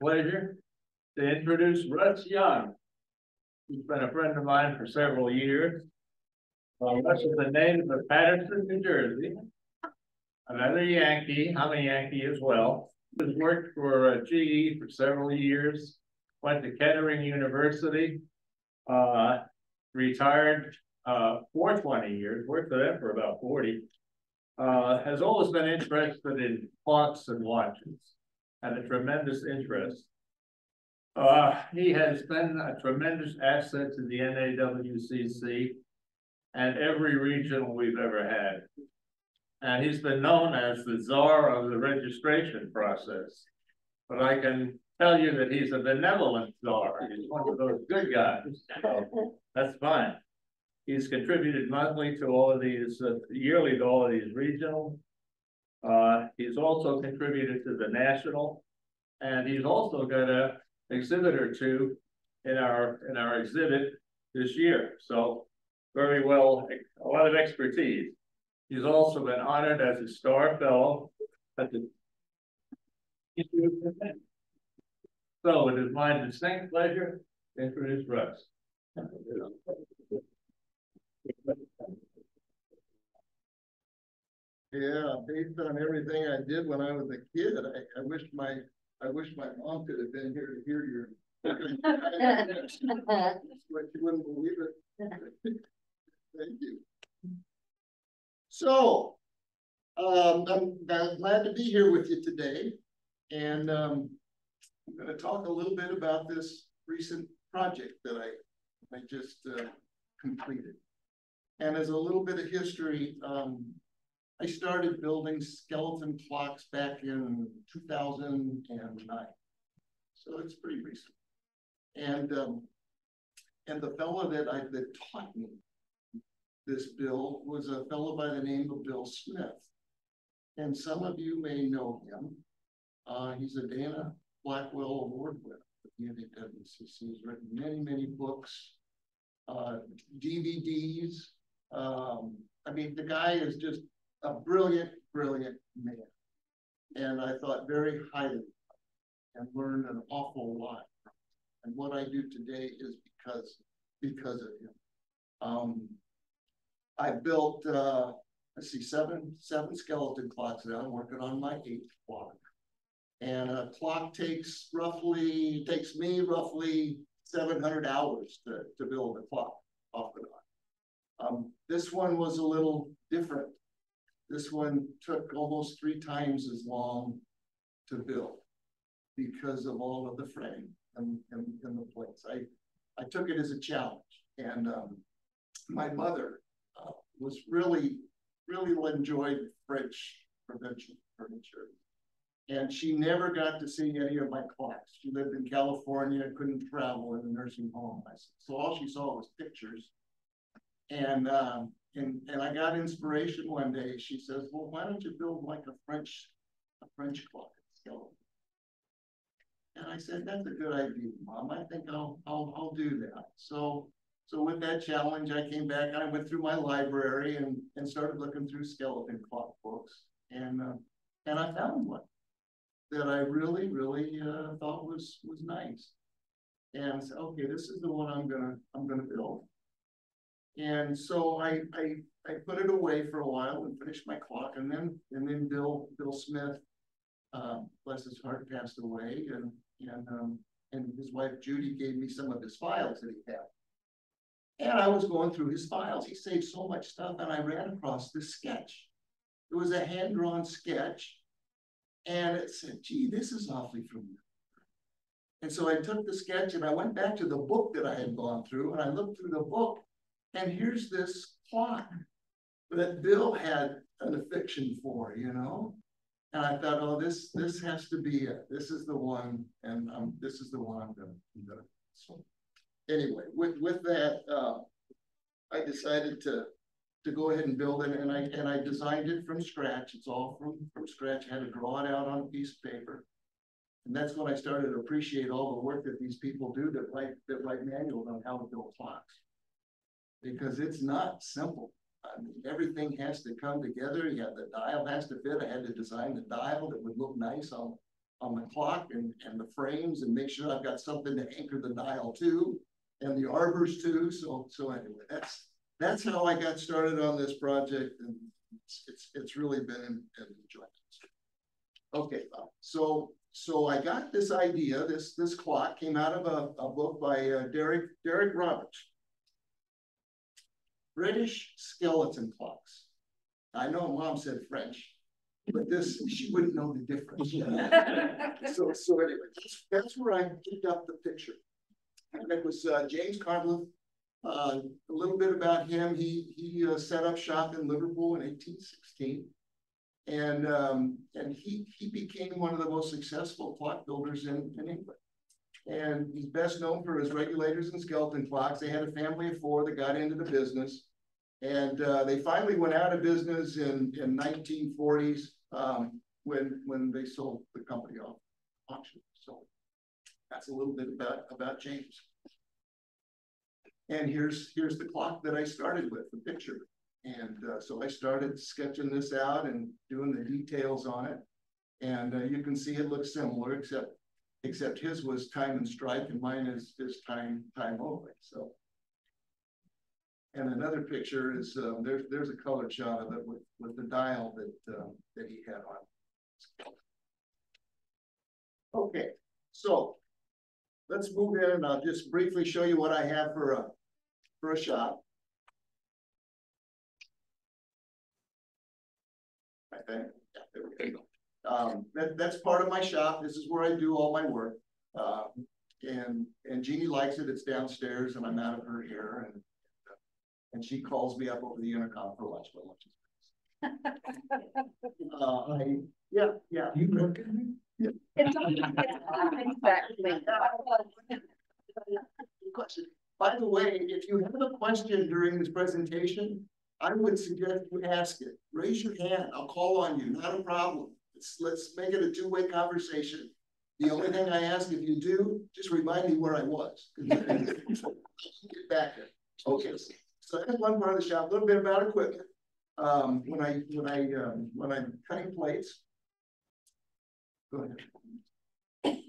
Pleasure to introduce Russ Young. He's been a friend of mine for several years. Russ is a native of Paterson, New Jersey. Another Yankee. I'm a Yankee as well. He's worked for GE for several years. Went to Kettering University. Retired for 20 years. Worked for them for about 40. Has always been interested in clocks and watches, and a tremendous interest. He has been a tremendous asset to the NAWCC and every regional we've ever had. And he's been known as the czar of the registration process. But I can tell you that he's a benevolent czar. He's one of those good guys. So that's fine. He's contributed monthly to all of these, yearly to all of these regional. He's also contributed to the national, and he's also got an exhibit or two in our exhibit this year. So very well, a lot of expertise. He's also been honored as a star fellow at the. So it is my distinct pleasure to introduce Russ. Yeah, based on everything I did when I was a kid, I wish my mom could have been here to hear your. But you wouldn't believe it. Thank you. So, I'm glad to be here with you today, and I'm going to talk a little bit about this recent project that I just completed. And as a little bit of history, I started building skeleton clocks back in 2009. So it's pretty recent. And the fellow that taught me this bill was a fellow by the name of Bill Smith. And some of you may know him. He's a Dana Blackwell Award winner at the NAWCC. He's written many, many books, DVDs. I mean, the guy is just a brilliant, brilliant man. And I thought very highly of him and learned an awful lot. And what I do today is because of him. I built, let's see, seven skeleton clocks now. I'm working on my 8th clock. And a clock takes me roughly 700 hours to build a clock off and on. This one was a little different. This one took almost 3 times as long to build because of all of the frame and the plates. I took it as a challenge, and my mother was really enjoyed French provincial furniture, and she never got to see any of my clocks. She lived in California, couldn't travel in a nursing home. So all she saw was pictures, and I got inspiration one day. She says, "Well, why don't you build like a French clock skeleton?" And I said, "That's a good idea, Mom. I think I'll do that." So with that challenge, I came back and I went through my library and started looking through skeleton clock books, and I found one that I really thought was nice, and I said, "Okay, this is the one I'm gonna build." And so I put it away for a while and finished my clock, and then Bill Smith, bless his heart, passed away, and his wife Judy gave me some of his files that he had. And I was going through his files. He saved so much stuff, and I ran across this sketch. It was a hand-drawn sketch, and it said, "Gee, this is awfully familiar." And so I took the sketch and I went back to the book that I had gone through, and I looked through the book, and here's this clock that Bill had an affection for, you know? And I thought, oh, this has to be it. This is the one, and this is the one I'm gonna. So anyway, with that, I decided to go ahead and build it, and I designed it from scratch. It's all from scratch. I had to draw it out on a piece of paper. And that's when I started to appreciate all the work that these people do that write manuals on how to build clocks. Because it's not simple. I mean, everything has to come together. The dial has to fit. I had to design the dial that would look nice on the clock and the frames and make sure I've got something to anchor the dial to and the arbors too. So anyway, that's how I got started on this project, and it's really been an enjoyment. Okay, so I got this idea. This clock came out of a book by Derek Roberts. British skeleton clocks. I know Mom said French, but she wouldn't know the difference. so anyway, that's where I picked up the picture. And it was James Codliffe. A little bit about him. He set up shop in Liverpool in 1816. And he became one of the most successful clock builders in England. And he's best known for his regulators and skeleton clocks. They had a family of 4 that got into the business. And they finally went out of business in 1940s when they sold the company off auction. So that's a little bit about James. And here's the clock that I started with, the picture. And so I started sketching this out and doing the details on it. And you can see it looks similar, except his was time and strike, and mine is time only. So, and another picture is there's a colored shot of it with the dial that he had on. Okay, so let's move in, and I'll just briefly show you what I have for a shop. I think, yeah, there we go. That's part of my shop. This is where I do all my work. And Jeannie likes it. It's downstairs, and I'm out of her hair, and she calls me up over the intercom for lunch. Yeah. You look at me? Yeah. Exactly. Question. By the way, if you have a question during this presentation, I would suggest you ask it. Raise your hand. I'll call on you. Not a problem. Let's make it a two-way conversation. The only thing I ask, if you do, just remind me where I was. Get back there. Okay. So that's one part of the shop. A little bit about equipment. When I'm cutting plates, go ahead.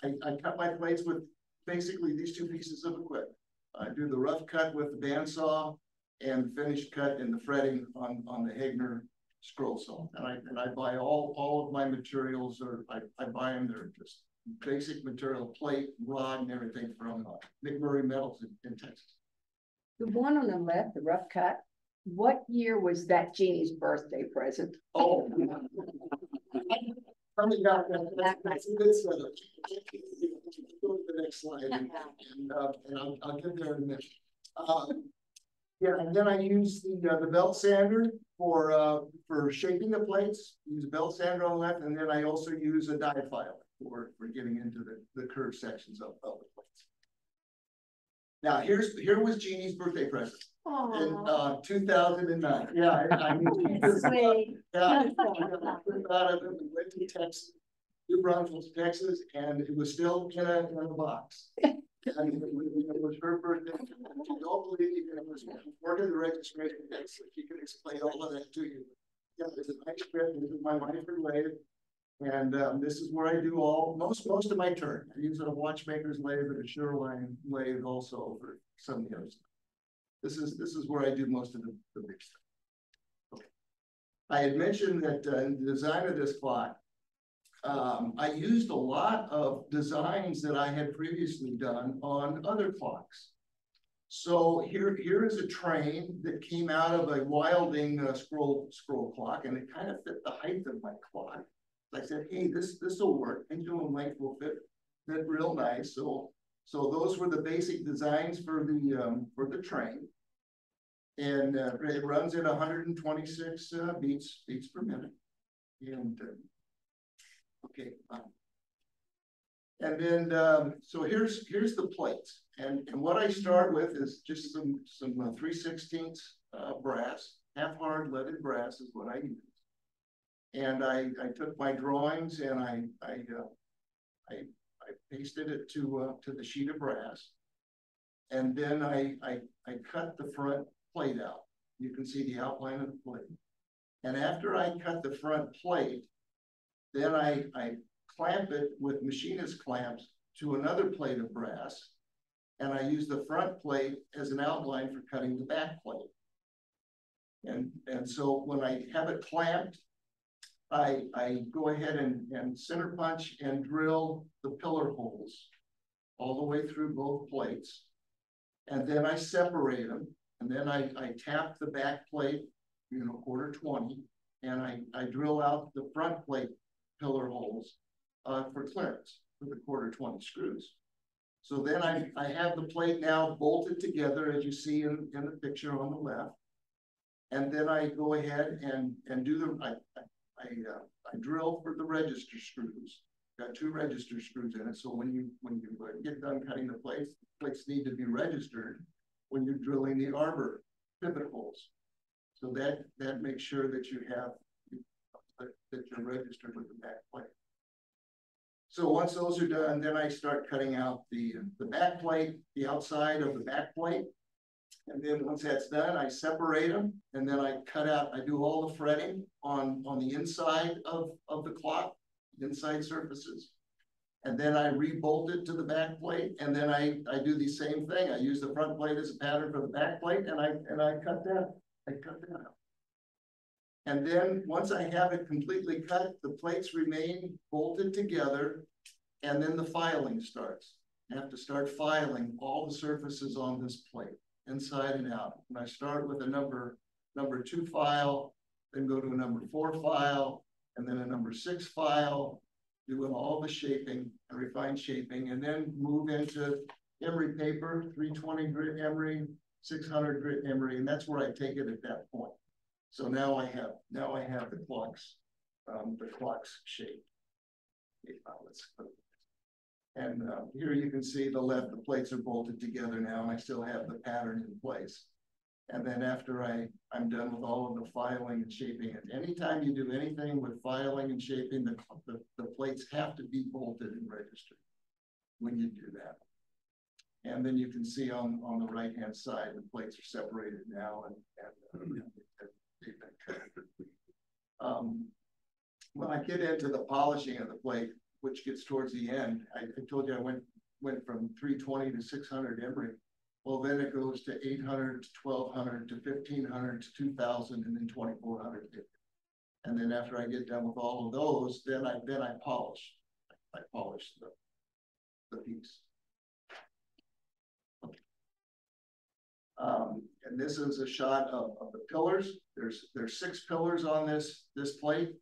I cut my plates with basically these 2 pieces of equipment. I do the rough cut with the bandsaw and the finished cut and the fretting on the Hegner scroll saw. And I buy all of my materials, or I buy them. They're just basic material, plate, rod, and everything from McMurray Metals in Texas. The one on the left, the rough cut, what year was that Jeannie's birthday present? Oh, probably got that. That's a good setup. Go to the next slide, and I'll get there in a minute. Yeah, and then I use the belt sander for shaping the plates. Use a belt sander on the left, and then I also use a die file for getting into the curved sections of the plates. Now here was Jeannie's birthday present. Aww. In 2009. Yeah, I mean, Sweet. yeah, we went to Texas, New Braunfels, Texas, and it was still in a box. And it was her birthday. You don't believe you can work in the registration desk, so she can explain all of that to you. Yeah, there's a nice trip. This is my wife and lathe. And this is where I do most of my turn. I use a watchmaker's lathe and a Sherline lathe also for some of the other stuff. This is where I do most of the big stuff. Okay. I had mentioned that in the design of this clock, I used a lot of designs that I had previously done on other clocks. So here is a train that came out of a Wilding scroll clock, and it kind of fit the height of my clock. I said, hey, this will work. Pendulum length will fit real nice. So those were the basic designs for the train, and it runs at 126 beats per minute. And okay, and then so here's the plates, and what I start with is just some 3/16 brass, half hard leaded brass is what I use. And I took my drawings and I pasted it to the sheet of brass, and then I cut the front plate out. You can see the outline of the plate. And after I cut the front plate, then I clamp it with machinist clamps to another plate of brass. And I use the front plate as an outline for cutting the back plate. And so when I have it clamped, I go ahead and center punch and drill the pillar holes all the way through both plates. And then I separate them. And then I tap the back plate, 1/4-20, and I drill out the front plate pillar holes for clearance with the 1/4-20 screws. So then I have the plate now bolted together, as you see in the picture on the left. And then I go ahead and do I drill for the register screws. Got 2 register screws in it. So when you get done cutting the plates need to be registered when you're drilling the arbor pivot holes. So that makes sure that you have that you're registered with the back plate. So once those are done, then I start cutting out the back plate, the outside of the back plate. And then once that's done, I separate them, and then I cut out, I do all the fretting on the inside of the clock, inside surfaces. And then I rebolt it to the back plate, and then I do the same thing. I use the front plate as a pattern for the back plate, and I cut that out. And then once I have it completely cut, the plates remain bolted together, and then the filing starts. I have to start filing all the surfaces on this plate, inside and out. And I start with a number 2 file, then go to a number 4 file, and then a number 6 file, doing all the shaping and refined shaping, and then move into emery paper, 320 grit emery, 600 grit emery, and that's where I take it at that point. So now I have the clocks shaped. And here you can see the plates are bolted together now, and I still have the pattern in place. And then after I'm done with all of the filing and shaping, and anytime you do anything with filing and shaping, the plates have to be bolted and registered when you do that. And then you can see on the right-hand side, the plates are separated now, and they've been cut. When I get into the polishing of the plate, which gets towards the end, I told you I went from 320 to 600 emery. Well, then it goes to 800 to 1200 to 1500 to 2000 and then 2400. And then after I get done with all of those, then I polish. I polish the piece. And this is a shot of the pillars. There's 6 pillars on this plate.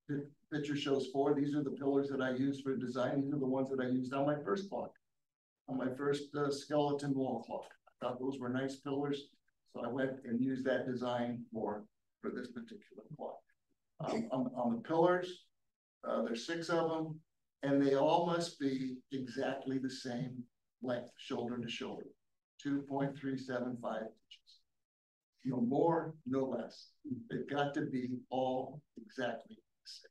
The picture shows 4. These are the pillars that I used for design. These are the ones that I used on my first clock, on my first skeleton wall clock. I thought those were nice pillars, so I went and used that design for this particular clock. On the pillars, there's 6 of them, and they all must be exactly the same length, shoulder to shoulder, 2.375 inches. No more, no less. They've got to be all exactly the same.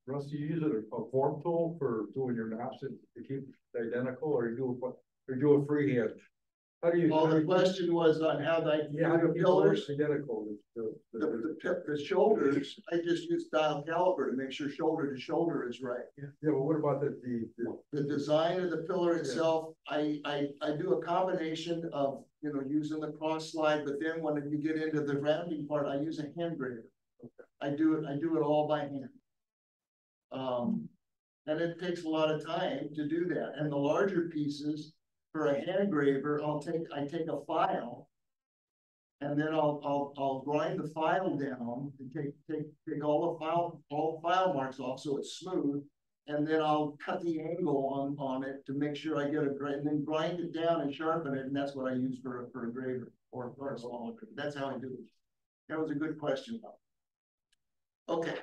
Russ, you use a form tool for doing your maps to keep it identical, or you do a freehand? How do you? Well, the question was on how they the pillars identical. The shoulders. I just use dial caliber to make sure shoulder to shoulder is right. Yeah, but what about the design of the pillar itself? I do a combination of using the cross slide, but then when you get into the rounding part, I use a hand graver. Okay. I do it all by hand. And it takes a lot of time to do that. And the larger pieces for a hand graver, I take a file, and then I'll grind the file down and take all the file marks off so it's smooth, and then I'll cut the angle on it to make sure I get a grain, and then grind it down and sharpen it, and that's what I use for a graver or a small graver. That's how I do it. That was a good question, though. Okay.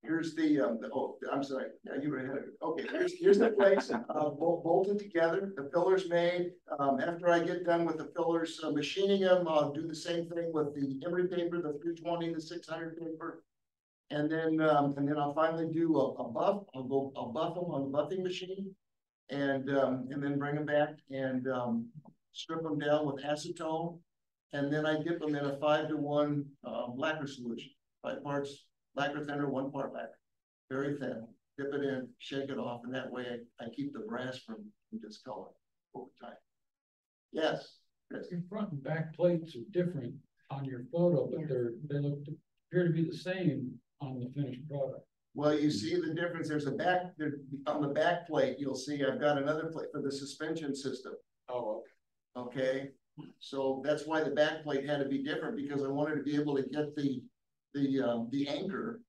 Here's the oh, I'm sorry. Yeah, you were ahead of it. Okay, here's the plates bolted together. The pillars made. After I get done with the pillars, machining them, I'll do the same thing with the emery paper, the 320, the 600 paper, and then I'll finally do a buff. I'll buff them on the buffing machine, and then bring them back and strip them down with acetone, and then I dip them in a 5-to-1 lacquer solution. 5 parts lacquer thinner, 1 part lacquer, very thin. Dip it in, shake it off, and that way I keep the brass from discoloring over time. Yes. Yes. Your front and back plates are different on your photo, but they appear to be the same on the finished product. Well, you see the difference. There's a back there on the back plate. You'll see I've got another plate for the suspension system. Oh, Okay, so that's why the back plate had to be different, because I wanted to be able to get the anchor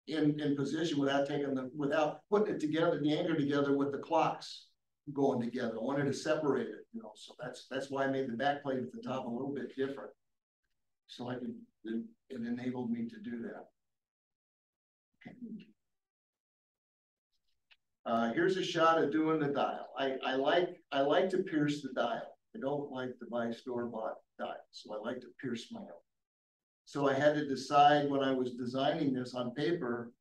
in position without putting it together, the anchor together with the clocks going together. I wanted to separate it, you know, so that's why I made the back plate at the top a little bit different. So it enabled me to do that. Here's a shot of doing the dial. I like to pierce the dial. I don't like to buy store-bought dials, so I like to pierce my own. So I had to decide when I was designing this on paper,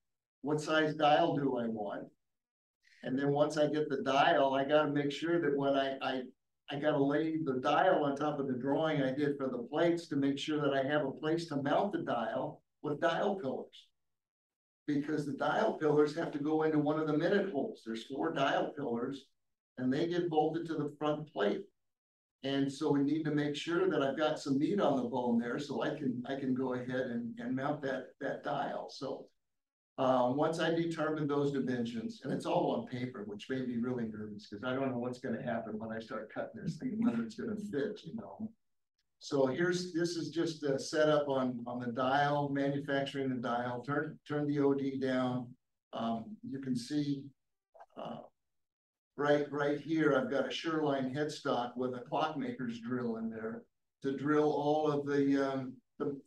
what size dial do I want? And then once I get the dial, I got to make sure that when I got to lay the dial on top of the drawing I did for the plates to make sure that I have a place to mount the dial with dial pillars. Because the dial pillars have to go into one of the minute holes. There's 4 dial pillars and they get bolted to the front plate. And so we need to make sure that I've got some meat on the bone there so I can go ahead and mount that dial. So once I determine those dimensions, and it's all on paper, which made me really nervous because I don't know what's going to happen when I start cutting this thing, whether it's going to fit, you know. So this is just a setup on the dial, manufacturing the dial, turn the OD down. You can see right here, I've got a Sureline headstock with a clockmaker's drill in there to drill all of the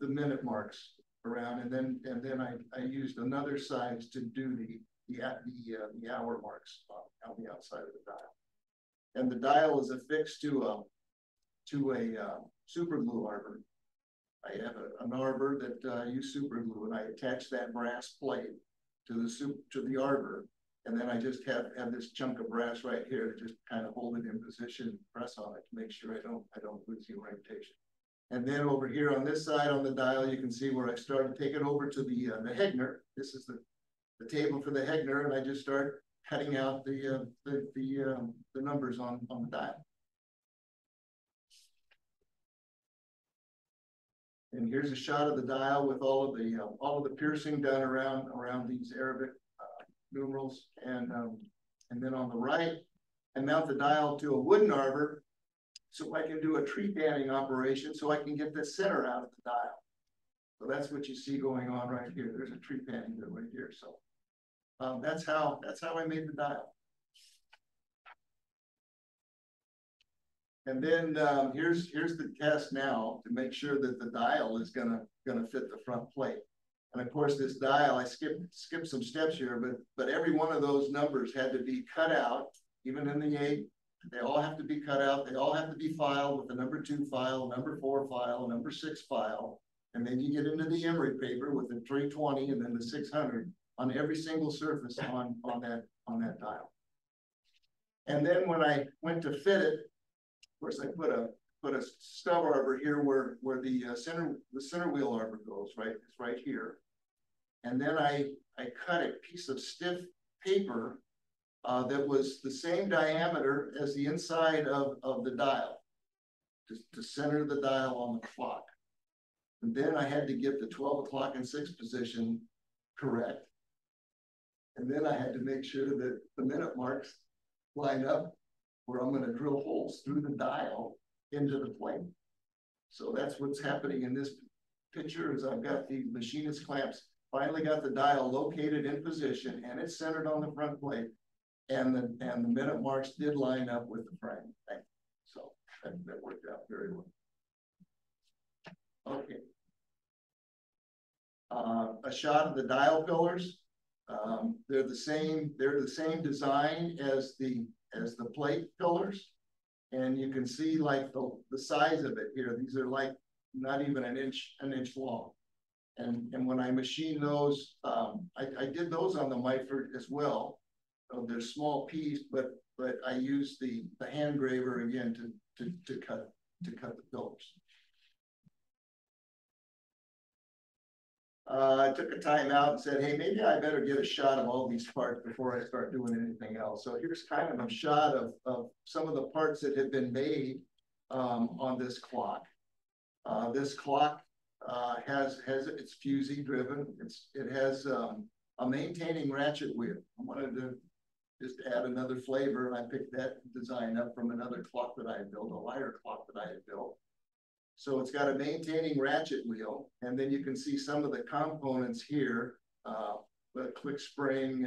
minute marks around, and then I used another size to do the hour marks on the outside of the dial. And the dial is affixed to a super glue arbor. I have an arbor that I use super glue, and I attach that brass plate to the arbor, and then I just have this chunk of brass right here to just kind of hold it in position, press on it to make sure I don't lose the orientation. And then over here on this side on the dial, you can see where I started to take it over to the Hegner. This is the table for the Hegner, and I just start cutting out the numbers on the dial. And here's a shot of the dial with all of the piercing done around these Arabic numerals, and then on the right, I mount the dial to a wooden arbor so I can do a tree panning operation so I can get the center out of the dial. So that's what you see going on right here. There's a tree panning right here. So that's how I made the dial. And then here's the test now to make sure that the dial is gonna fit the front plate. And of course, this dial, I skipped some steps here, but every one of those numbers had to be cut out, even in the 8. They all have to be cut out. They all have to be filed with the number 2 file, number 4 file, number 6 file. And then you get into the emery paper with the 320 and then the 600 on every single surface on that dial. And then when I went to fit it, of course, I put a stub arbor here where the center wheel arbor goes, right? It's right here. And then I cut a piece of stiff paper that was the same diameter as the inside of the dial to center the dial on the clock. And then I had to get the 12 o'clock and 6 position correct. And then I had to make sure that the minute marks line up where I'm going to drill holes through the dial into the plate. So that's what's happening in this picture is I've got the machinist clamps, finally got the dial located in position and it's centered on the front plate. And the minute marks did line up with the frame. So that worked out very well. Okay. A shot of the dial pillars. They're the same design as the plate pillars. And you can see like the size of it here. These are like not even an inch long. And when I machine those, I did those on the Mitford as well. They're small piece, but but I used the hand graver again to cut the pillars. I took a time out and said, hey, maybe I better get a shot of all these parts before I start doing anything else. So here's kind of a shot of some of the parts that have been made on this clock. This clock it's fusee driven. It has a maintaining ratchet wheel. I wanted to just add another flavor, and I picked that design up from another clock that I had built, a lighter clock that I had built. So it's got a maintaining ratchet wheel, and then you can see some of the components here, the click spring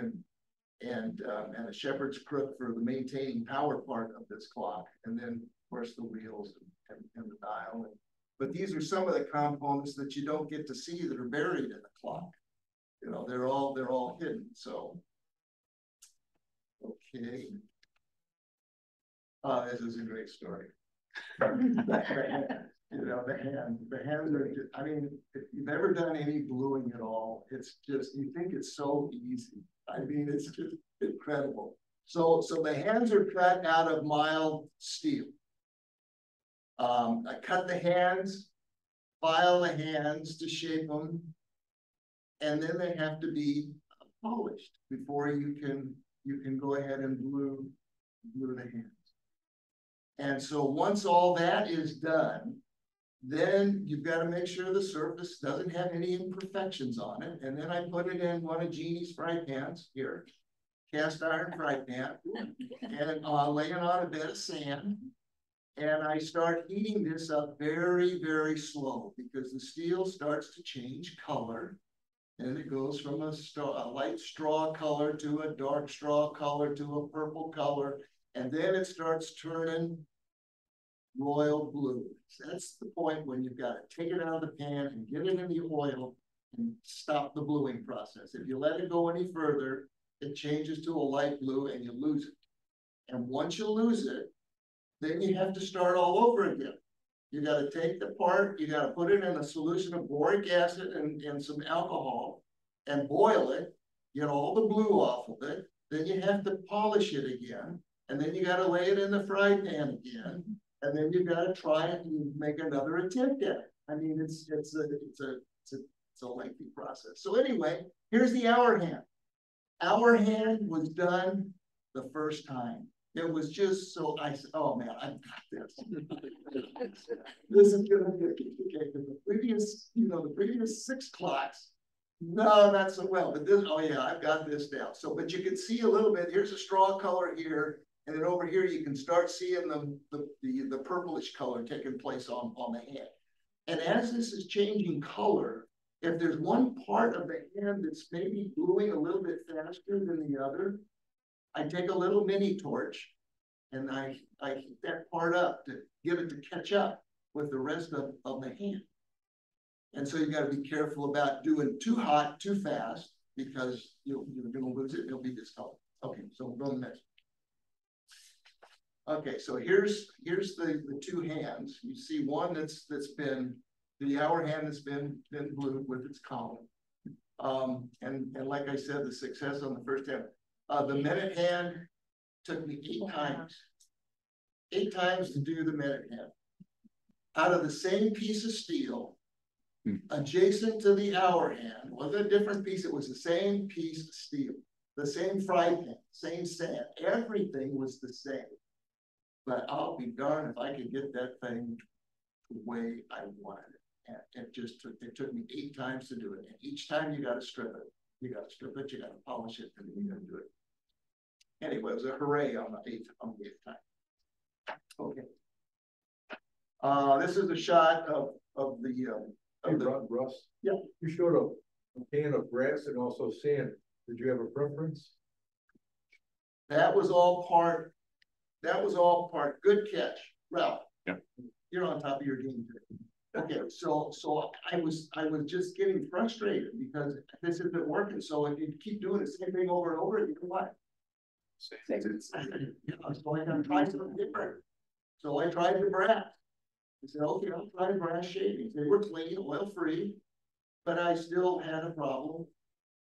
and a shepherd's crook for the maintaining power part of this clock, and then of course the wheels and the dial. But these are some of the components that you don't get to see that are buried in the clock. You know, they're all hidden. So, okay. This is a great story. You know, the hands are just, I mean, if you've ever done any bluing at all, it's just, you think it's so easy. I mean, it's just incredible. So the hands are cut out of mild steel. I cut the hands, file the hands to shape them, and then they have to be polished before you can go ahead and glue the hands. And so once all that is done, then you've got to make sure the surface doesn't have any imperfections on it. And then I put it in one of Jeannie's fry pans here, cast iron fry pan, and lay it on a bed of sand. And I start heating this up very, very slow because the steel starts to change color. And it goes from a light straw color to a dark straw color to a purple color. And then it starts turning royal blue. So that's the point when you've got to take it out of the pan and get it in the oil and stop the bluing process. If you let it go any further, it changes to a light blue and you lose it. And once you lose it, then you have to start all over again. You got to take the part, you got to put it in a solution of boric acid and some alcohol and boil it, get all the blue off of it. Then you have to polish it again. And then you got to lay it in the fry pan again. And then you got to try it and make another attempt at it. I mean, it's a lengthy process. So anyway, here's the hour hand. Hour hand was done the first time. It was just so I said, oh man, I've got this. This is gonna be okay. The previous 6 clocks, no, not so well. But this, oh yeah, I've got this down. So, but you can see a little bit. Here's a straw color here. And then over here, you can start seeing the purplish color taking place on the hand. And as this is changing color, if there's one part of the hand that's maybe bluing a little bit faster than the other, I take a little mini torch and I heat that part up to get it to catch up with the rest of the hand. And so you got to be careful about doing too hot, too fast, because you're going to lose it. It'll be discolored. Okay, so we'll go to the next. Okay, so here's the 2 hands. You see one that's been the hour hand that's been glued with its column. And like I said, the success on the first hand. The minute hand took me 8 times. 8 times to do the minute hand. Out of the same piece of steel, adjacent to the hour hand, wasn't a different piece, it was the same piece of steel. The same fry pan, same sand, everything was the same. But I'll be darned if I could get that thing the way I wanted it. And it took me 8 times to do it. And each time you got to strip it. You got to strip it, you got to polish it, and then you got to do it. Anyway, it was a hooray on the 8th time. Okay. This is a shot of the Russ. Yeah. You showed a pan of brass and also sand. Did you have a preference? That was all part. Good catch, Ralph. Yeah. You're on top of your game today. Okay, so I was just getting frustrated because this isn't working. So if you keep doing the same thing over and over, you know what? I was going to try something different. So I tried the brass. I said, okay, I'll try the brass shavings. They were clean, oil-free, but I still had a problem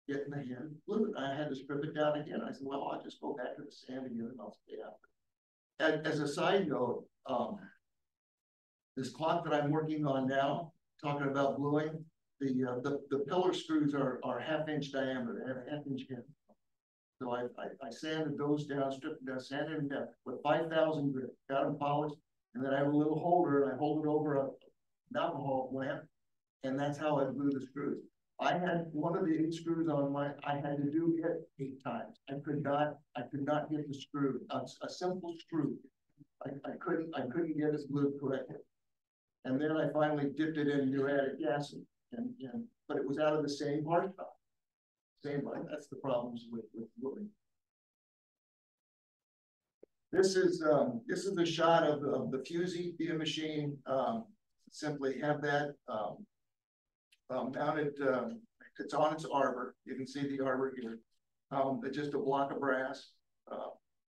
getting the hand fluid. I had to strip it down again. I said, well, I'll just go back to the sand again and I'll stay out. And as a side note, this clock that I'm working on now, talking about bluing, the pillar screws are 1/2 inch diameter, they have a 1/2 inch head. So I sanded those down, stripped them down, sanded them down with 5,000 grit, got them polished, and then I have a little holder and I hold it over an alcohol lamp, and that's how I glue the screws. I had one of the 8 screws on I had to do it 8 times. I could not get the screw, a simple screw. I couldn't get it glued correctly. And then I finally dipped it in muriatic acid, but it was out of the same hardtop. That's the problems with gluing. This is the shot of the Fusi via machine. Simply have that mounted. It's on its arbor. You can see the arbor here. It's just a block of brass,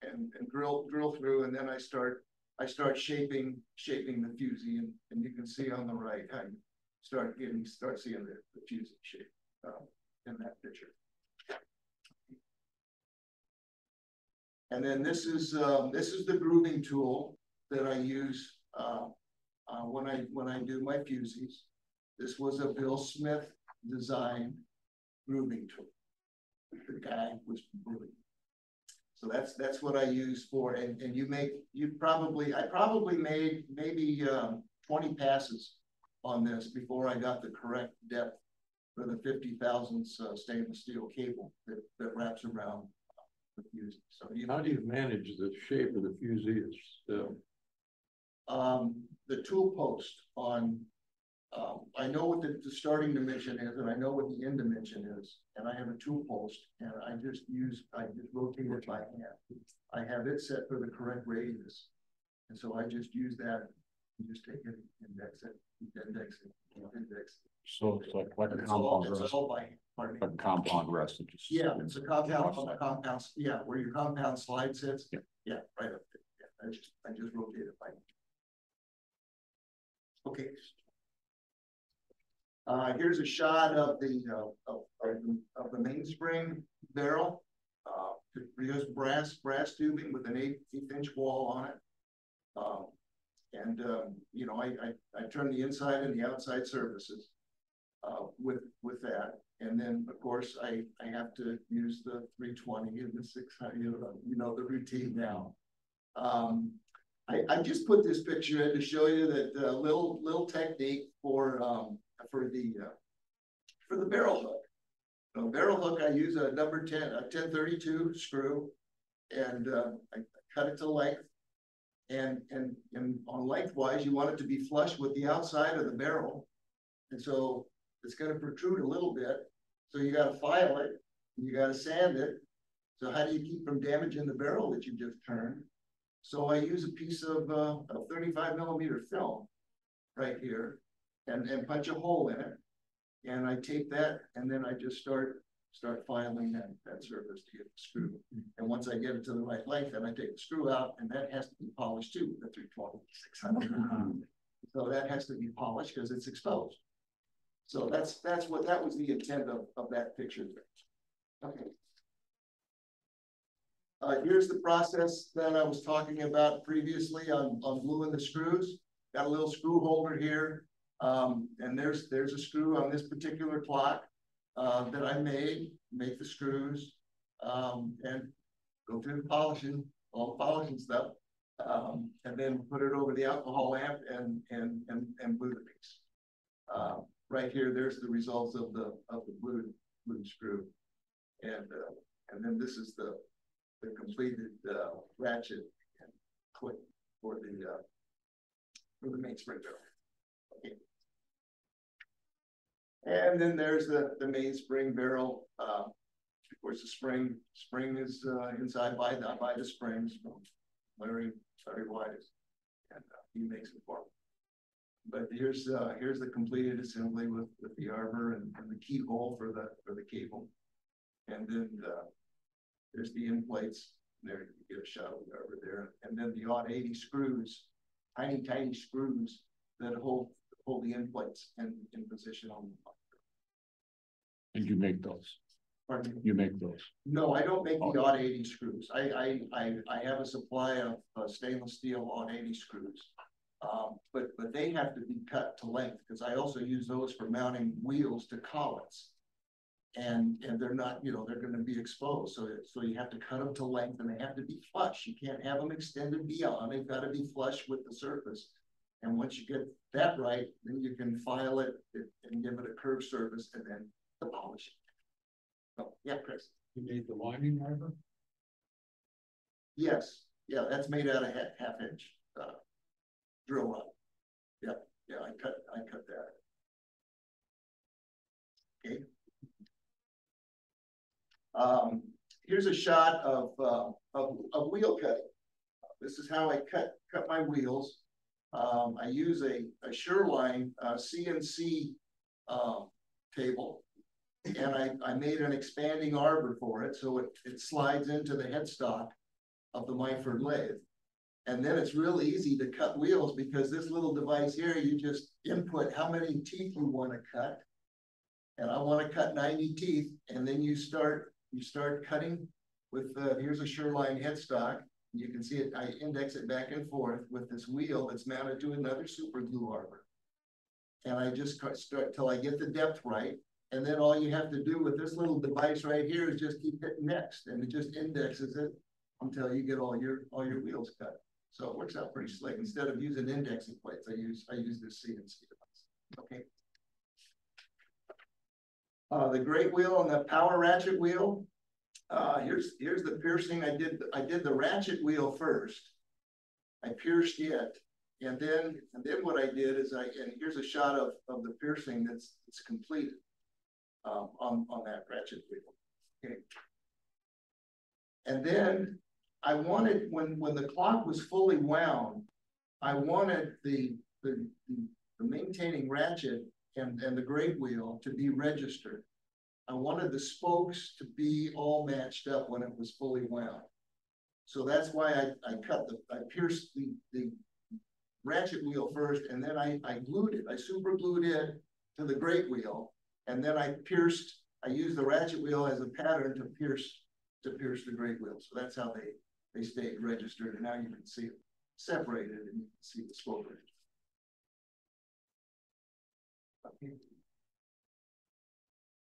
and drill through, and then I start shaping the Fusi, and you can see on the right how you start seeing the Fusi shape in that picture. And then this is the grooving tool that I use when I do my Fusis. This was a Bill Smith design grooving tool. The guy was brilliant. So that's what I use for, and I probably made maybe 20 passes on this before I got the correct depth for the 50 thousandths stainless steel cable that wraps around the Fusi. So how do you manage the shape of the Fusi? The tool post on. I know what the starting dimension is, and I know what the end dimension is, and I have a tool post, and I just rotate it by hand. I have it set for the correct radius, and so I just use that and just take it, index it. So it's like a compound rest. A compound rest. Yeah, it's a compound. Yeah, where your compound slide sits. Yeah, right up there. Yeah, I just rotate it by hand. Okay. Here's a shot of the mainspring barrel. We use brass tubing with an 8-inch wall on it. You know, I turn the inside and the outside surfaces with that. And then of course I have to use the 320 and the 600, you know the routine now. I just put this picture in to show you that little technique for the barrel hook. The barrel hook, I use a number 10, a 1032 screw, and I cut it to length. And on lengthwise, you want it to be flush with the outside of the barrel, and so it's going to protrude a little bit. So you got to file it, and you got to sand it. So how do you keep from damaging the barrel that you just turned? So I use a piece of 35 millimeter film right here, and punch a hole in it, and I tape that, and then I just start filing that surface to get the screw. And once I get it to the right length, then I take the screw out, and that has to be polished too, the 320, 600. So that has to be polished because it's exposed. So that was the intent of that picture. Okay. Here's the process that I was talking about previously on gluing the screws. Got a little screw holder here. And there's a screw on this particular clock that I make the screws, and go through the polishing, all the polishing stuff, and then put it over the alcohol lamp and glue the piece. Right here, there's the results of the glued screw, and then this is the completed ratchet and clip for the mainspring barrel. Okay. And then there's the mainspring barrel. Of course, the spring is inside by the springs from Larry Wise, and he makes it for me. But here's the completed assembly with the arbor and the keyhole for the cable, and then there's the end plates. There you get a shot of the arbor there, and then the odd 80 screws, tiny screws that hold the end plates in position on the. And you make those? Pardon me? You make those. No, I don't make the odd 80 screws. I have a supply of stainless steel odd 80 screws. But they have to be cut to length because I also use those for mounting wheels to collets. And they're not, you know, they're going to be exposed. So you have to cut them to length and they have to be flush. You can't have them extended beyond. They've got to be flush with the surface. And once you get that right, then you can file it and give it a curved surface and then polish it. Oh, yeah, Chris. You made the winding arbor? Yes, yeah, that's made out of half-inch drill rod. Yeah, I cut that. Okay. Here's a shot of wheel cutting. This is how I cut my wheels. I use a Sureline CNC table, and I made an expanding arbor for it, so it slides into the headstock of the Myford lathe. And then it's really easy to cut wheels because this little device here, you just input how many teeth you want to cut. And I want to cut 90 teeth, and then you start cutting with here's a Sureline headstock. You can see it, I index it back and forth with this wheel that's mounted to another super glue arbor. And I just start till I get the depth right. And then all you have to do with this little device right here is just keep hitting next, and it just indexes it until you get all your wheels cut. So it works out pretty slick. Instead of using indexing plates, I use this CNC device. Okay. The great wheel and the power ratchet wheel. Here's the piercing. I did the ratchet wheel first. I pierced it, and then what I did is and here's a shot of the piercing that's completed on that ratchet wheel. Okay. And then I wanted when the clock was fully wound, I wanted the maintaining ratchet and the great wheel to be registered. I wanted the spokes to be all matched up when it was fully wound. So that's why I pierced the ratchet wheel first, and then I glued it. I super glued it to the great wheel, and then I used the ratchet wheel as a pattern to pierce the great wheel. So that's how they stayed registered, and now you can see it separated, and you can see the spoke register. Okay.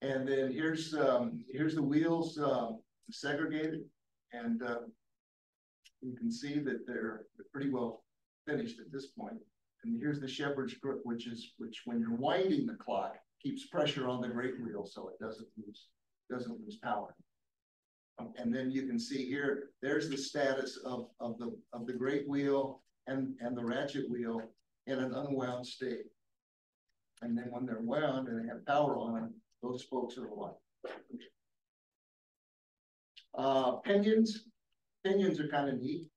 And then here's the wheels segregated, and you can see that they're pretty well finished at this point. And here's the shepherd's crook, which when you're winding the clock keeps pressure on the great wheel so it doesn't lose power. And then you can see here, there's the status of the great wheel and the ratchet wheel in an unwound state. And then when they're wound and they have power on them, those spokes are aligned. Pinions are kind of neat.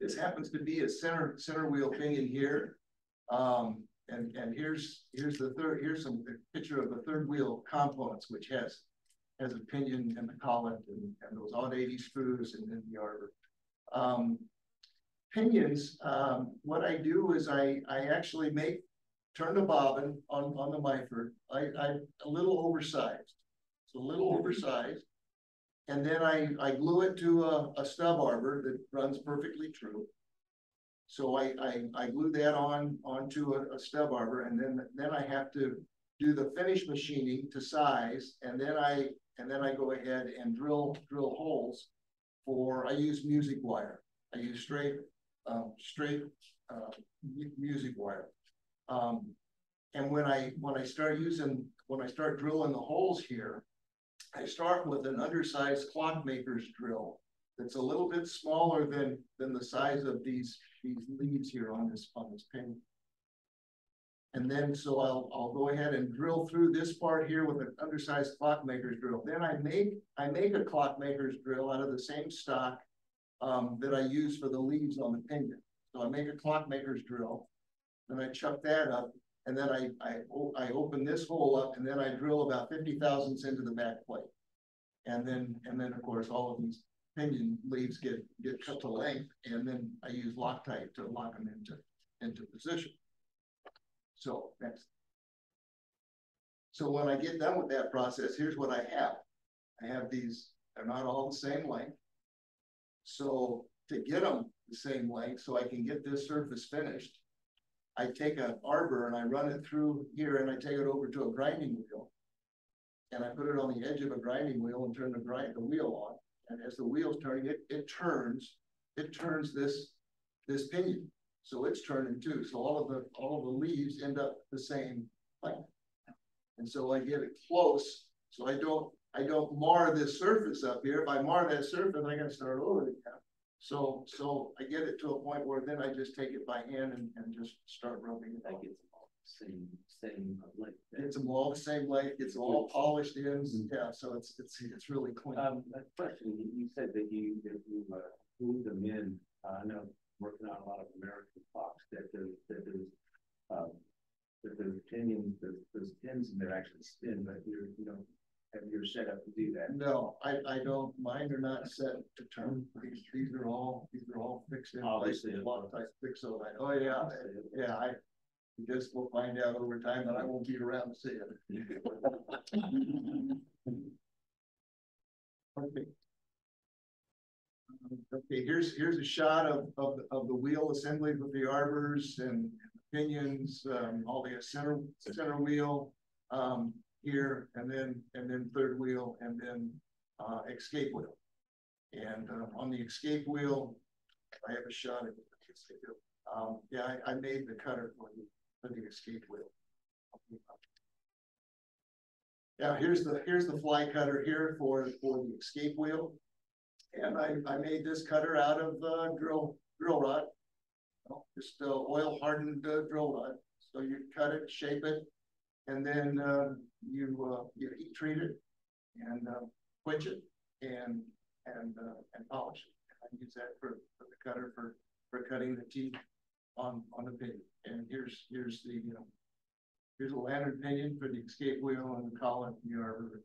This happens to be a center wheel pinion here. And here's some picture of the third wheel components, which has a pinion and the collet and those odd 80 screws and then the arbor. Pinions, what I do is I actually turn the bobbin on the Myford. I a little oversized. It's a little oversized. And then I glue it to a stub arbor that runs perfectly true. So I glue that onto a stub arbor, and then I have to do the finish machining to size, and then I go ahead and drill holes I use music wire. I use straight music wire. And when I start drilling the holes here, I start with an undersized clockmaker's drill that's a little bit smaller than the size of these leaves here on this pin. And then so I'll go ahead and drill through this part here with an undersized clockmaker's drill. Then I make a clockmaker's drill out of the same stock that I use for the leaves on the pinion. So I make a clockmaker's drill, then I chuck that up, and then I open this hole up, and then I drill about 50 thousandths into the back plate. And then of course all of these pinion leaves get cut to length, and then I use Loctite to lock them into position. So next. So when I get done with that process, here's what I have. I have these, they're not all the same length. So to get them the same length, so I can get this surface finished, I take an arbor and I run it through here and I take it over to a grinding wheel. And I put it on the edge of a grinding wheel and turn the wheel on. And as the wheel's turning, it turns this pinion. So it's turning too. So all of the leaves end up the same length. And so I get it close. So I don't mar this surface up here. If I mar that surface, I gotta start over again. So I get it to a point where then I just take it by hand and just start rubbing it. That gets them all same length. It's them all the same length. It's all polished ends. Yeah, so it's really clean. A question, you said that you moved them in, I know working on a lot of American clocks that there's pinions, there's pins and they're actually spin, but you're set up to do that. No, I don't. Mine are not set to turn. These are all fixed in place. Obviously, A lot of times fixed so that. Oh yeah. I just will find out over time that I won't be around to see it. Okay. Okay. Here's a shot of the wheel assemblies with the arbors and pinions, all the center wheel. Here and then third wheel and then escape wheel. And on the escape wheel, I have a shot at it. Yeah, I made the cutter for the escape wheel. Yeah, here's the fly cutter here for the escape wheel. And I made this cutter out of drill rod, just oil hardened drill rod. So you cut it, shape it, and then you heat treat it and quench it and polish it. I use that for the cutter for cutting the teeth on the pinion. And here's a lantern pinion for the escape wheel and the collar and the arbor.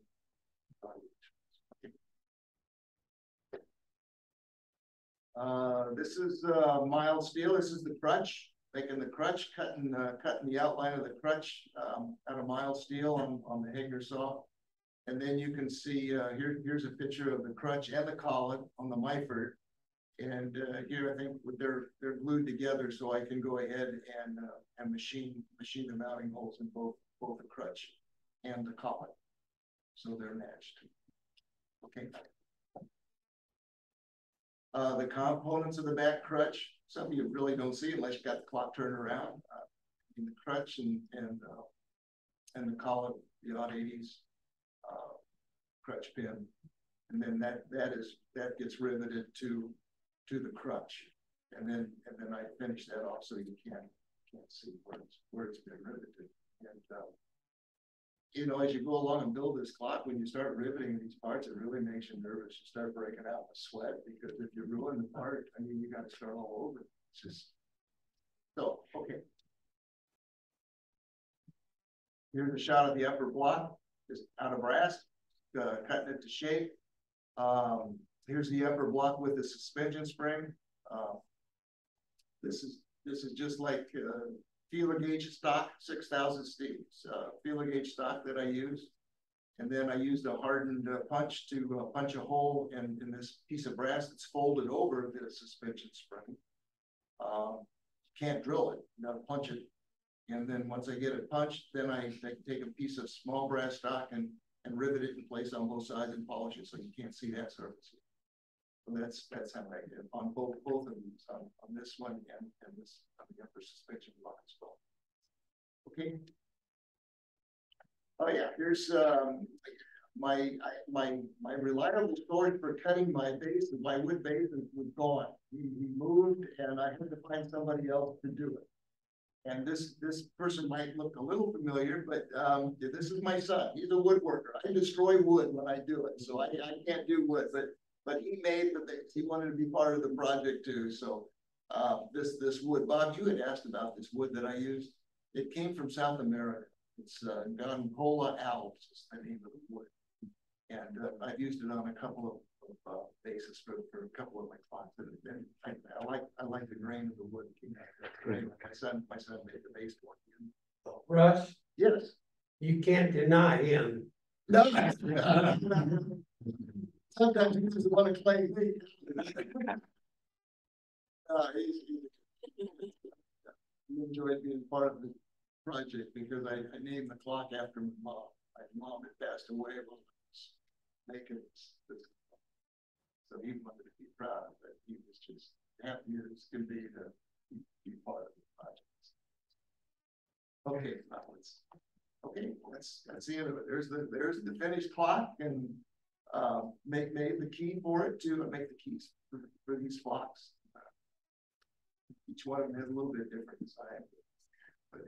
This is mild steel. This is the crutch. Making the crutch, cutting the outline of the crutch out of mild steel on the Hager saw. And then you can see here's a picture of the crutch and the collet on the Myford. And here I think they're glued together, so I can go ahead and machine the mounting holes in both the crutch and the collet, so they're matched. Okay. The components of the back crutch, some of you really don't see unless you got the clock turned around. In the crutch and the collet, the odd 80s crutch pin, and then that gets riveted to the crutch, and then I finish that off so you can't see where it's been riveted. And as you go along and build this clock, when you start riveting these parts, it really makes you nervous. You start breaking out with sweat, because if you ruin the part, I mean, you got to start all over. It's just so okay. Here's a shot of the upper block, just out of brass, cutting it to shape. Here's the upper block with the suspension spring. This is just like feeler gauge stock, 6,000 steams, feeler gauge stock that I use. And then I used a hardened punch to punch a hole in this piece of brass that's folded over the suspension spring. Can't drill it, you gotta punch it. And then once I get it punched, then I take a piece of small brass stock and rivet it in place on both sides and polish it so you can't see that surface. So that's how I did on both of these, on this one and this on the upper suspension block as well. Okay. Oh yeah, here's my reliable storage for cutting my base, my wood base was gone. He moved, and I had to find somebody else to do it. And this person might look a little familiar, but this is my son. He's a woodworker. I destroy wood when I do it, so I can't do wood. But he made the base. He wanted to be part of the project too. So this wood, Bob, you had asked about this wood that I used. It came from South America. It's Gongola Alps is the name of the wood, and I've used it on a couple of bases for a couple of my clocks. And I like the grain of the wood. Great. My son made the base for me. Russ, Yes. You can't deny him. No. Sometimes he doesn't want to claim me. He enjoyed being part of the project because I named the clock after my mom. My mom had passed away when I was making this. So he wanted to be proud of it. He was just happy as can be to be part of the project. Okay, now that's the end of it. There's the finished clock, and made the key for it too, and make the keys for these clocks. Each one of them has a little bit different design, but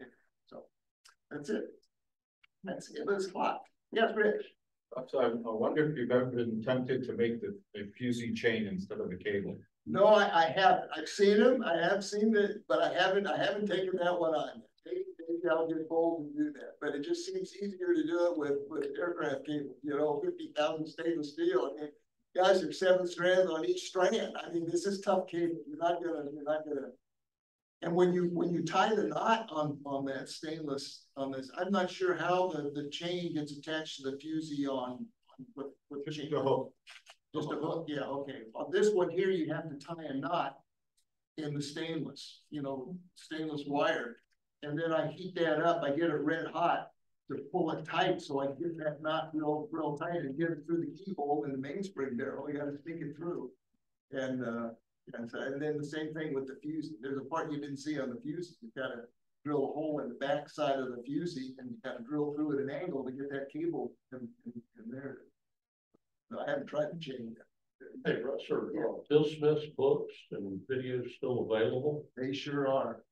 so that's it. That's it. This clock. Yes, Rich. So I wonder if you've ever been tempted to make the fusee chain instead of the cable. No, I haven't. I've seen them. I have seen it, but I haven't taken that one on. Maybe I'll get bold and do that. But it just seems easier to do it with aircraft cable. You know, 50,000 stainless steel. I mean, guys, there's 7 strands on each strand. I mean, this is tough cable. You're not gonna. And when you tie the knot on that stainless on this, I'm not sure how the chain gets attached to the fusee on with the chain. Just a hook. Just a hook, yeah, okay. On this one here, you have to tie a knot in the stainless, stainless wire. And then I heat that up, I get it red hot to pull it tight so I get that knot real tight and get it through the keyhole in the mainspring barrel. You gotta stick it through. And then the same thing with the fuse. There's a part you didn't see on the fuse. You gotta drill a hole in the back side of the fusee and you gotta drill through at an angle to get that cable in there. No, I haven't tried to change that. Hey, Russ, are Bill Smith's books and videos still available? They sure are.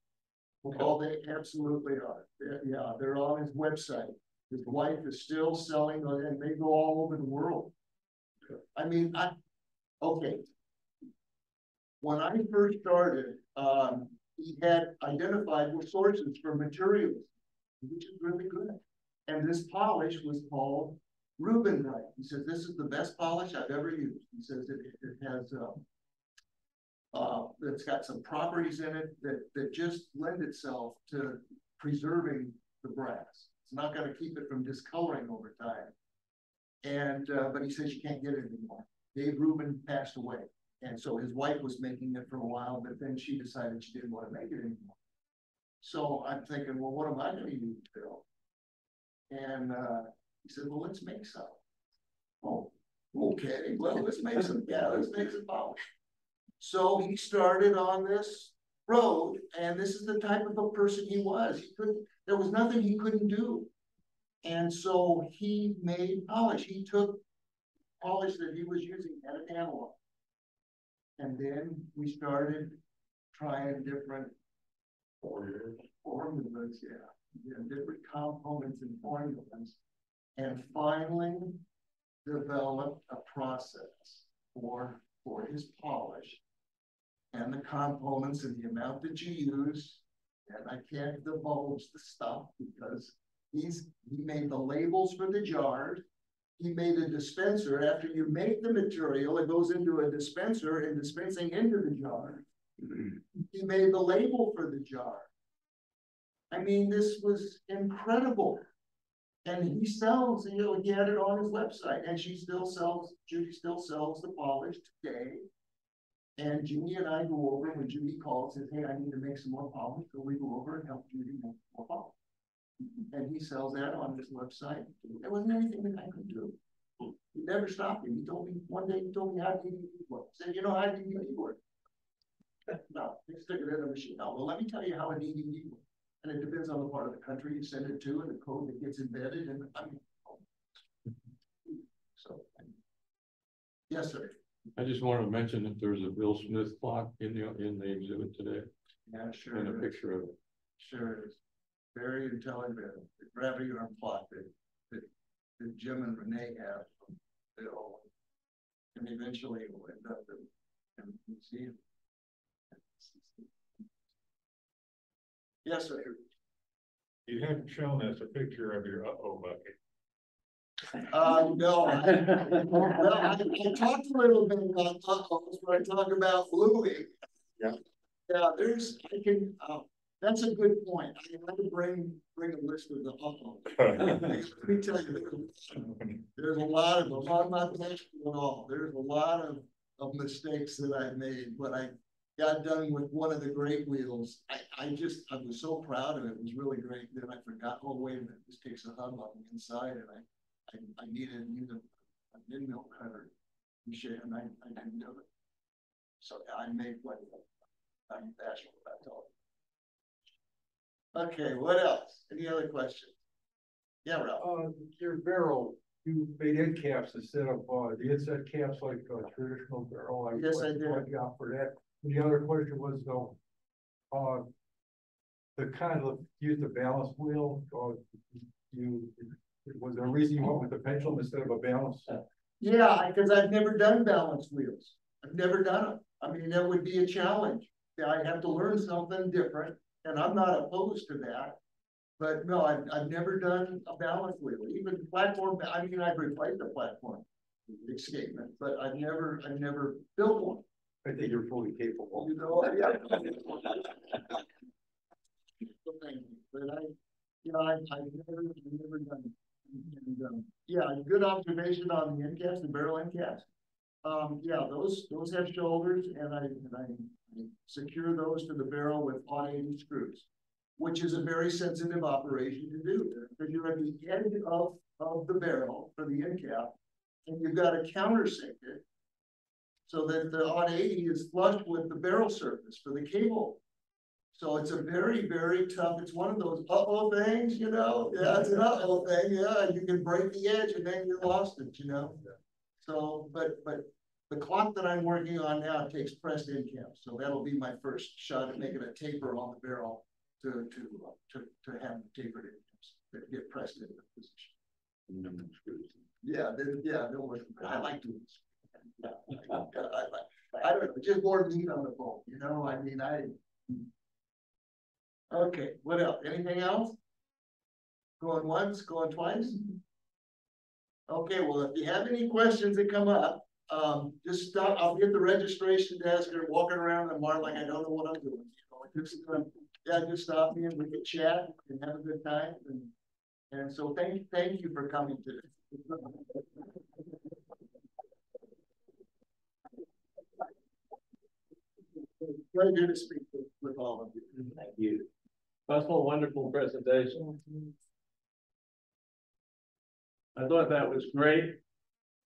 Okay. Oh, they absolutely are. They're on his website. His wife is still selling, and they go all over the world. I mean, okay. When I first started, he had identified sources for materials, which is really good. And this polish was called Rubinrite. He says, this is the best polish I've ever used. He says it has, it's got some properties in it that just lend itself to preserving the brass. It's not going to keep it from discoloring over time. And, but he says you can't get it anymore. Dave Rubin passed away. And so his wife was making it for a while, but then she decided she didn't want to make it anymore. So I'm thinking, well, what am I going to use, Bill? And he said, well, let's make some. Oh, okay. Well, let's make some. Yeah, let's make some polish. So he started on this road, and this is the type of a person he was. There was nothing he couldn't do. And so he made polish. He took polish that he was using at an analog. And then we started trying different formulas, different components and formulas, and finally developed a process for his polish and the components and the amount that you use. And I can't divulge the stuff because he made the labels for the jars. He made a dispenser. After you make the material, it goes into a dispenser and dispensing into the jar. He made the label for the jar. I mean, this was incredible. And he sells, he had it on his website, and Judy still sells the polish today. And Judy and I go over when Judy calls and says, hey, I need to make some more polish. So we go over and help Judy make more polish. And he sells that on his website. There wasn't anything that I could do. He never stopped me. One day he told me how DVD works. He said, you know how DVD works? No, they stick it in the machine. No, well, let me tell you how a DVD works. And it depends on the part of the country you send it to and the code that gets embedded. And so, yes, sir. I just wanted to mention that there's a Bill Smith clock in the exhibit today. Yeah, sure. And a picture of it. Sure is. Very intelligent. The gravity arm clock that Jim and Renee have from Bill. And eventually it will end up in the museum. Yes, sir. You haven't shown us a picture of your uh-oh bucket. No. I talked a little bit about uh-ohs when I talk about bluing. Yeah. Yeah, That's a good point. I want to bring a list of the Let me tell you, there's a lot of them. I'm not national at all. There's a lot of mistakes that I've made, but I got done with one of the great wheels. I was so proud of it. It was really great. Then I forgot, oh, wait a minute, this takes a hub on the inside, and I needed a windmill cutter and shit, and I didn't do it. So I made one. I'm bashful about all. Okay, what else? Any other questions? Yeah, Ralph. Your barrel, you made end caps instead of, the inset caps like a traditional barrel. Yes, I did. Yeah, for that. And the other question was though, the kind of use the balance wheel, or was there a reason you went with the pendulum instead of a balance? Yeah, because I've never done balance wheels. I've never done them. I mean, that would be a challenge. I'd have to learn something different, and I'm not opposed to that. But no, I've never done a balance wheel, even platform. I mean, I've replaced a platform escapement, but I've never built one. I think you're fully capable. You know, yeah. But I've never done it. And, yeah, good observation on the end caps, the barrel end caps. Yeah, those have shoulders, and I secure those to the barrel with odd 80 screws, which is a very sensitive operation to do, because you're at the end of the barrel for the end cap, and you've got to countersink it so that the odd 80 is flush with the barrel surface for the cable. So it's a very, very tough, it's one of those uh-oh things, you know? Yeah, it's an uh-oh thing, yeah, you can break the edge and then you're lost it, you know? So, but the clock that I'm working on now takes pressed end caps, so that'll be my first shot at making a taper on the barrel to have tapered end caps that get pressed into position. Yeah, no worries. I like doing this. Yeah, I don't know, just more meat on the bone, you know? I mean, okay, what else? Anything else? Going once, going twice? Okay, well, if you have any questions that come up, just stop. I'll be at the registration desk or walking around the mart like I don't know what I'm doing. You know, just stop me and we can chat and have a good time. And so thank you for coming today. Pleasure to speak with all of you. Thank you. Russell, wonderful presentation. I thought that was great.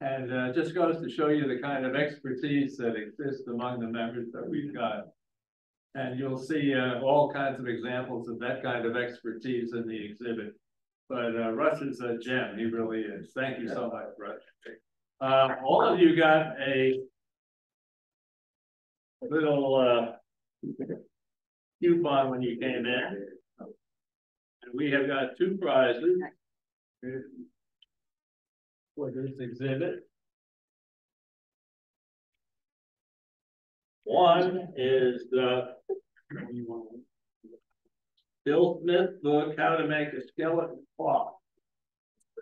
And just goes to show you the kind of expertise that exists among the members that we've got. And you'll see all kinds of examples of that kind of expertise in the exhibit. But Russ is a gem, he really is. Thank you so much, Russ. All of you got a little coupon when you came in. And we have got 2 prizes for this exhibit. One is the Bill Smith book, How to Make a Skeleton Clock.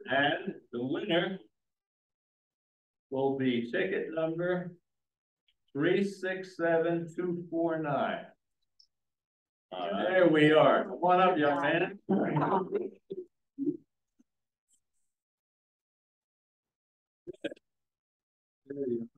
And the winner will be ticket number 367249. There we are. Come on up, young man. There you go.